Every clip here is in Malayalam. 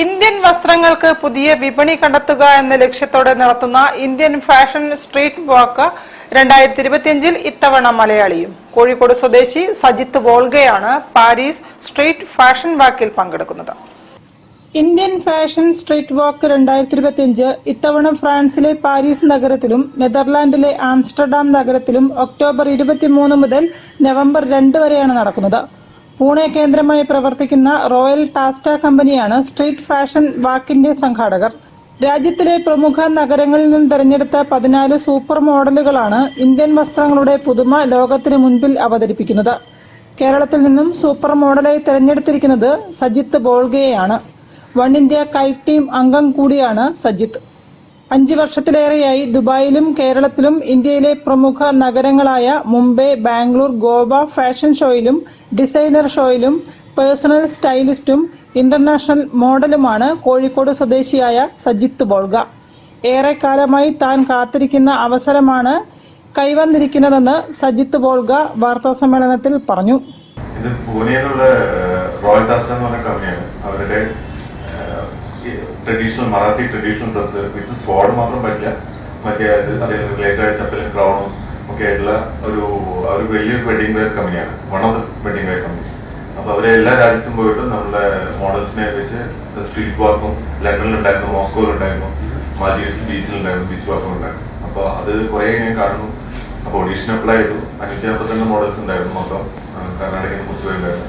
ഇന്ത്യൻ വസ്ത്രങ്ങൾക്ക് പുതിയ വിപണി കണ്ടെത്തുക എന്ന ലക്ഷ്യത്തോടെ നടത്തുന്ന ഇന്ത്യൻ ഫാഷൻ സ്ട്രീറ്റ് വാക്ക് 2025 ഇത്തവണ മലയാളിയും. കോഴിക്കോട് സ്വദേശി സജിത്ത് വോൾഗയാണ് പാരീസ് സ്ട്രീറ്റ് ഫാഷൻ വാക്കിൽ പങ്കെടുക്കുന്നത്. ഇന്ത്യൻ ഫാഷൻ സ്ട്രീറ്റ് വാക്ക് 2025 ഇത്തവണ ഫ്രാൻസിലെ പാരീസ് നഗരത്തിലും നെതർലാൻഡിലെ ആംസ്റ്റർഡാം നഗരത്തിലും ഒക്ടോബർ 23 മുതൽ നവംബർ 2 വരെയാണ് നടക്കുന്നത്. പൂനെ കേന്ദ്രമായി പ്രവർത്തിക്കുന്ന റോയൽ ടാസ്റ്റ കമ്പനിയാണ് സ്ട്രീറ്റ് ഫാഷൻ വാക്കിന്റെ സംഘാടകർ. രാജ്യത്തിലെ പ്രമുഖ നഗരങ്ങളിൽ നിന്നും തെരഞ്ഞെടുത്ത 14 സൂപ്പർ മോഡലുകളാണ് ഇന്ത്യൻ വസ്ത്രങ്ങളുടെ പുതുമ ലോകത്തിന് മുൻപിൽ അവതരിപ്പിക്കുന്നത്. കേരളത്തിൽ നിന്നും സൂപ്പർ മോഡലായി തെരഞ്ഞെടുത്തിരിക്കുന്നത് സജിത്ത് വോൾഗയെയാണ്. വൺ ഇന്ത്യ കൈറ്റ് ടീം അംഗം കൂടിയാണ് സജിത്ത്. 5 വർഷത്തിലേറെയായി ദുബായിലും കേരളത്തിലും ഇന്ത്യയിലെ പ്രമുഖ നഗരങ്ങളായ മുംബൈ, ബാംഗ്ലൂർ, ഗോവ ഫാഷൻ ഷോയിലും ഡിസൈനർ ഷോയിലും പേഴ്സണൽ സ്റ്റൈലിസ്റ്റും ഇന്റർനാഷണൽ മോഡലുമാണ് കോഴിക്കോട് സ്വദേശിയായ സജിത്ത് വോൾഗ. ഏറെക്കാലമായി താൻ കാത്തിരിക്കുന്ന അവസരമാണ് കൈവന്നിരിക്കുന്നതെന്ന് സജിത്ത് വോൾഗ വാർത്താസമ്മേളനത്തിൽ പറഞ്ഞു. ഇത് പൂനെയിലുള്ള റോയൽ ടാസ്റ്റ എന്ന് പറഞ്ഞ കമ്പനിയാണ്. അവരുടെ ട്രഡീഷണൽ മറാത്തി ട്രഡീഷണൽ ഡ്രസ്സ് വിത്ത് സ്വാഡ് മാത്രം പറ്റില്ല, മറ്റേ അതിന് റിലേറ്റഡ് ആയ ചപ്പലും ക്രൗണും ഒക്കെ ആയിട്ടുള്ള ഒരു വലിയ വെഡിങ് വെയർ കമ്പനിയാണ്. One of the wedding wear company. അപ്പൊ അവരെ എല്ലാ രാജ്യത്തും പോയിട്ട് നമ്മുടെ മോഡൽസിനെ വെച്ച് സ്ട്രീറ്റ് വാക്കും ലണ്ടനിലുണ്ടായിരുന്നു, മോസ്കോയിലുണ്ടായിരുന്നു, മാലീവ്സ് ബീച്ചിലുണ്ടായിരുന്നു, ബീച്ച് വാക്കും ഉണ്ടായിരുന്നു. അപ്പൊ അത് കുറെ ഞാൻ കാണുന്നു. അപ്പൊ ഓഡീഷൻ അപ്ലൈ ചെയ്തു. 552 മോഡൽസ് ഉണ്ടായിരുന്നു മൊത്തം. കർണാടകയിൽ നിന്ന് കുറച്ച് പേരുണ്ടായിരുന്നു.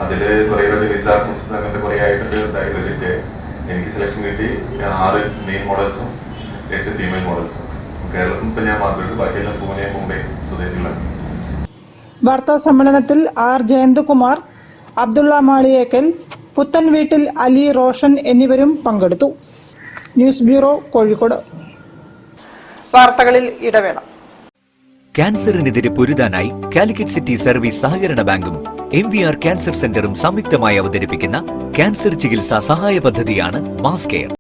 അതില് കുറെ വിസ പ്രോസസ് അങ്ങനത്തെ കുറെ ആയിട്ട് റിജക്റ്റ് ആയി. എനിക്ക് സെലക്ഷൻ കിട്ടി. 6 മെയിൻ മോഡൽസും 8 ഫീമെയിൽ മോഡൽസും. കേരളത്തിൽ ഇപ്പൊ ഞാൻ മാത്രമേ, ബാക്കിയെല്ലാം പൂനെ, മുംബൈ സ്വദേശികളാണ്. വാർത്താ സമ്മേളനത്തിൽ ആർ ജയന്ത്കുമാർ, അബ്ദുള്ള മാളിയേക്കൽ, പുത്തൻ വീട്ടിൽ അലി റോഷൻ എന്നിവരും പങ്കെടുത്തു. News bureau, Kozhikode. വാർത്തകളിൽ ഇടവേള. ക്യാൻസറിനെതിരെ പൊരുതാനായി കാലിക്കറ്റ് സിറ്റി സർവീസ് സഹകരണ ബാങ്കും MVR ക്യാൻസർ സെന്ററും സംയുക്തമായി അവതരിപ്പിക്കുന്ന ക്യാൻസർ ചികിത്സാ സഹായ പദ്ധതിയാണ് മാസ് കെയർ.